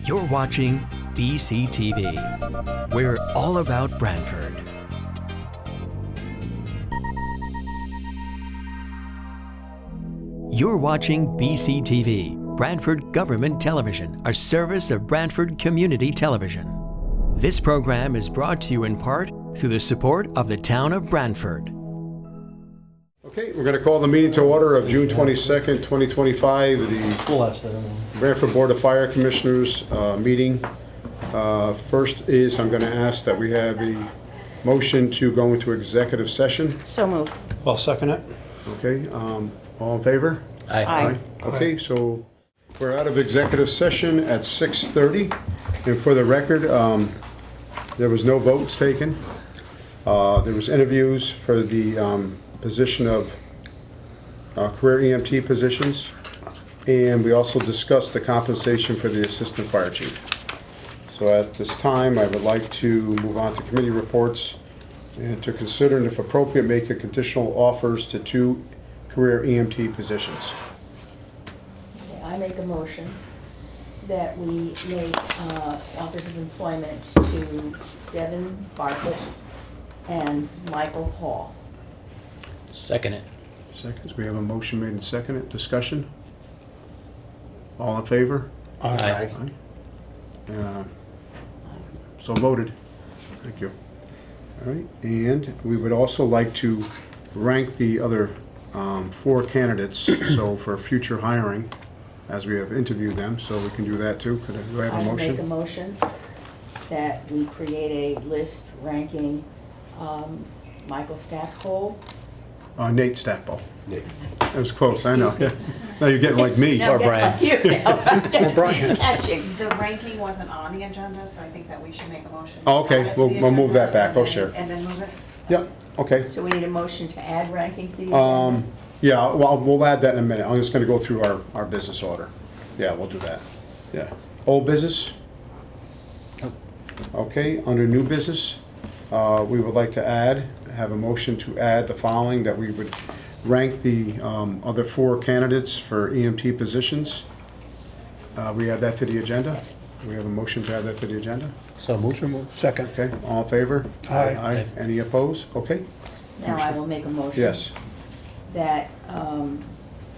You're watching BCTV. We're all about Branford. You're watching BCTV, Branford Government Television, a service of Branford Community Television. This program is brought to you in part through the support of the town of Branford. Okay, we're going to call the meeting to order of June 22nd, 2025, the Branford Board of Fire Commissioners meeting. First is I'm going to ask that we have a motion to go into executive session. So moved. I'll second it. Okay, all in favor? Aye. Okay, so we're out of executive session at 6:30. And for the record, there was no votes taken. There was interviews for the position of career EMT positions. And we also discussed the compensation for the assistant fire chief. So at this time, I would like to move on to committee reports and to consider and if appropriate, make a conditional offers to 2 career EMT positions. I make a motion that we make offers of employment to Devin Bartlett and Michael Hall. Second it. Seconds, we have a motion made and seconded. Discussion? All in favor? Aye. So voted. Thank you. All right, and we would also like to rank the other 4 candidates, so for future hiring, as we have interviewed them, so we can do that too. Do I have a I will make a motion? motion that we create a list ranking Michael Stackpole. Nate Stackpole. Nate. That was close, I know. Excuse Now you're getting like me. No, Or Brian. like you now. Or Brian. It's catching. The ranking wasn't on the agenda, so I think that we should make a motion. Oh, okay. to add it to We'll- the we'll move agenda that back. and Oh, then- sure. And then move it? Yep, okay. So we need a motion to add ranking to the agenda? Yeah, well, we'll add that in a minute. I'm just gonna go through our business order. Yeah, we'll do that. Yeah. Old business? Okay, under new business, we would like to have a motion to add the following, that we would rank the other 4 candidates for EMT positions. We add that to the agenda? Yes. We have a motion to add that to the agenda? So moved. Second. Okay, all in favor? Aye. Any opposed? Okay, Now I will make a motion. yes. That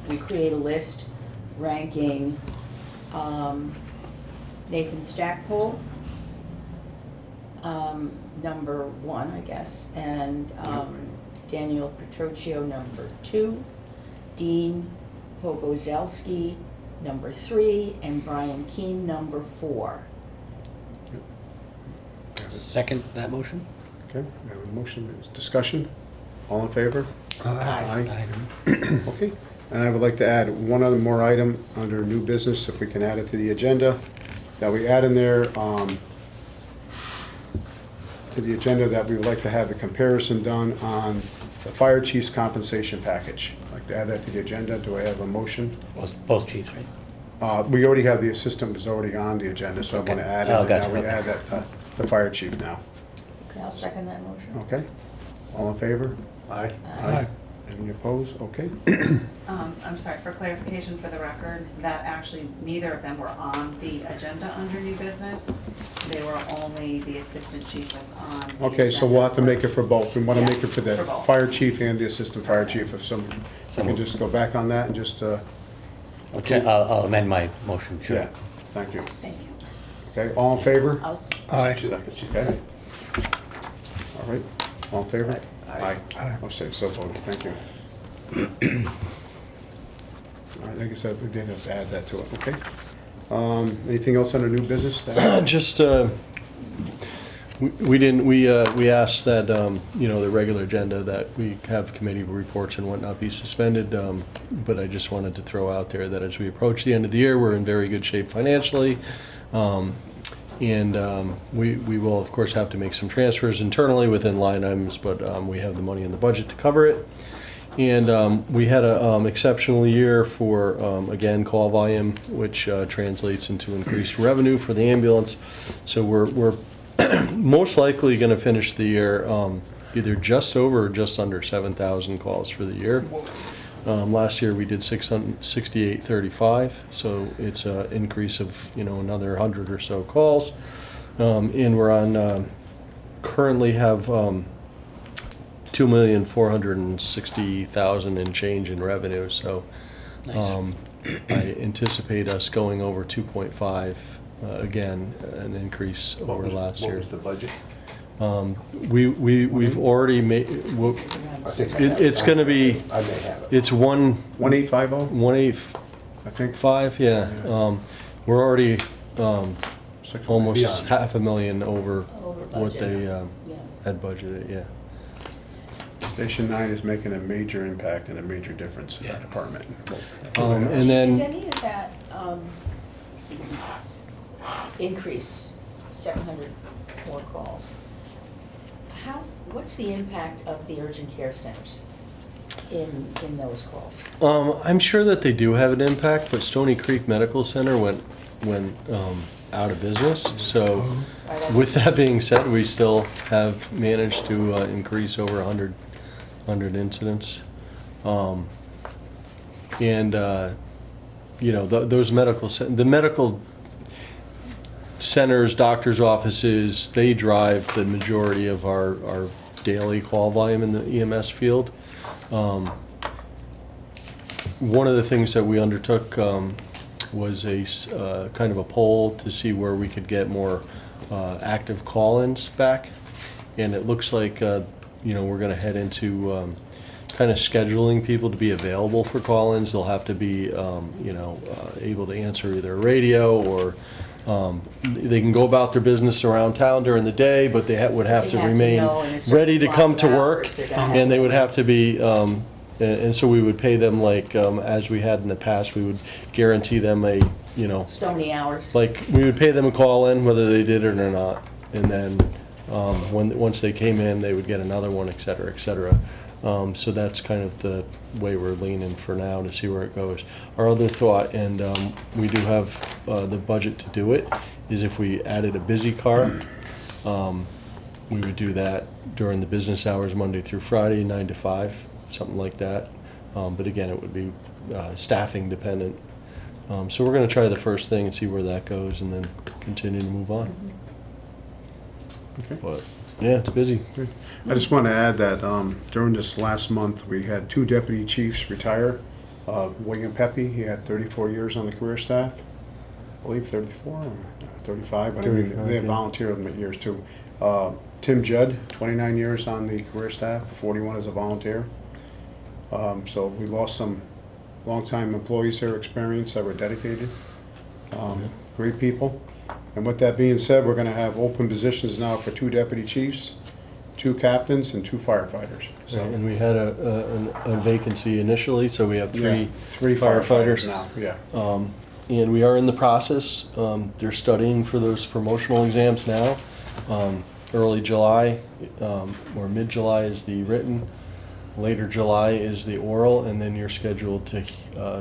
we create a list ranking Nathan Stackpole, number 1, I guess, and Daniel Petrocchio, number 2, Dean Pogozelski, number 3, and Brian Keene, number 4. Second that motion? Okay, we have a motion, discussion, all in favor? Aye. Okay, and I would like to add one other more item under new business, if we can add it to the agenda, that we add in there, to the agenda, that we would like to have the comparison done on the fire chief's compensation package. I'd like to add that to the agenda. Do I have a motion? Both chiefs, right? We already have the assistant was already on the agenda, so I want to add it. Oh, and gotcha, Now we okay. add that, the fire chief now. Okay, I'll second that motion. Okay, all in favor? Aye. Aye. Any opposed? Okay. I'm sorry, for clarification for the record, that actually neither of them were on the agenda under new business. They were only, the assistant chief was on the Okay, so we'll have to agenda. make it for both. We want to make Yes, it for the for both. fire chief and the assistant fire chief. If some, we can just go back on that and just, I'll amend my motion, sure. yeah, thank you. Thank you. Okay, all in favor? Aye. Okay. All right, all in favor? Aye. I'll say so voted, thank you. All right, like I said, we did have to add that to it, okay? Anything else under new business? Just, we asked that, the regular agenda, that we have committee reports and whatnot be suspended, but I just wanted to throw out there that as we approach the end of the year, we're in very good shape financially. And we will, of course, have to make some transfers internally within line items, but we have the money in the budget to cover it. And we had an exceptional year for, again, call volume, which translates into increased revenue for the ambulance. So we're most likely going to finish the year either just over or just under 7,000 calls for the year. Last year we did 668.35, so it's an increase of, another 100 or so calls. And we're on, currently have 2,460,000 and change in revenue, so I anticipate us going over 2.5 again, an increase over last year. What was the budget? We've already made, I think I have it. it's gonna be, I may have it. it's 1850, 185, I think. yeah. We're already almost Beyond. $500,000 over Over what budget. they Yeah. had budgeted, yeah. Station 9 is making a major impact and a major difference in that department. And Is then, any of that increase, 700 more calls, what's the impact of the urgent care centers in those calls? I'm sure that they do have an impact, but Stony Creek Medical Center went out of business. So with that being said, we still have managed to increase over 100 incidents. Those the medical centers, doctors' offices, they drive the majority of our daily call volume in the EMS field. One of the things that we undertook was a kind of a poll to see where we could get more active call-ins back, and it looks like we're going to head into kind of scheduling people to be available for call-ins. They'll have to be able to answer either radio or they can go about their business around town during the day, but they would have They to have to remain know in a certain ready to block come of to work, hours they're gonna have and they to- would have to be, and so we would pay them like, as we had in the past, we would guarantee them a, So many hours? like, we would pay them a call in, whether they did it or not, and then once they came in, they would get another one, et cetera, et cetera. So that's kind of the way we're leaning for now to see where it goes. Our other thought, and we do have the budget to do it, is if we added a busy car, we would do that during the business hours, Monday through Friday, 9 to 5, something like that. But again, it would be staffing dependent. So we're going to try the first thing and see where that goes, and then continue to move on. Okay. But yeah, it's busy. I just want to add that during this last month, we had 2 deputy chiefs retire. William Pepe, he had 34 years on the career staff. I believe 34 or 35, but I mean, 35, they had yeah. volunteer years too. Tim Judd, 29 years on the career staff, 41 as a volunteer. So we lost some longtime employees here, experienced, that were dedicated. Great people. And with that being said, we're gonna have open positions now for 2 deputy chiefs, 2 captains, and 2 firefighters. So And we had a vacancy initially, so we have yeah, 3 3 firefighters now, yeah. And we are in the process. They're studying for those promotional exams now. Early July or mid-July is the written. Later July is the oral, and then you're scheduled to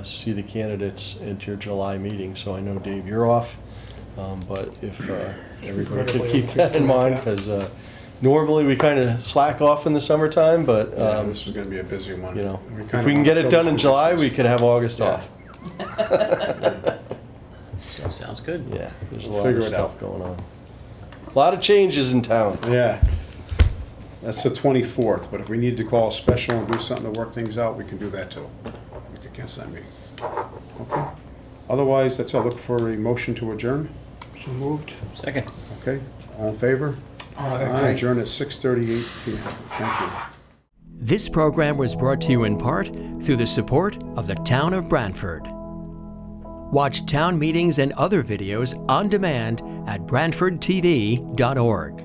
see the candidates at your July meeting. So I know, Dave, you're off, but if everybody could keep that in mind, because normally we kind of slack off in the summertime, but Yeah, this was gonna be a busy one. if we can get it done in July, we could have August Yeah. off. Sounds good. Yeah, there's a We'll lot figure of it stuff out. going on. A lot of changes in town. Yeah. That's the 24th, but if we need to call a special and do something to work things out, we can do that too. We can cancel that meeting. Okay. Otherwise, that's all. Look for a motion to adjourn. So moved. Second. Okay, all in favor? Aye. Adjourn at 6:38 PM. Thank you. This program was brought to you in part through the support of the Town of Branford. Watch town meetings and other videos on demand at BranfordTV.org.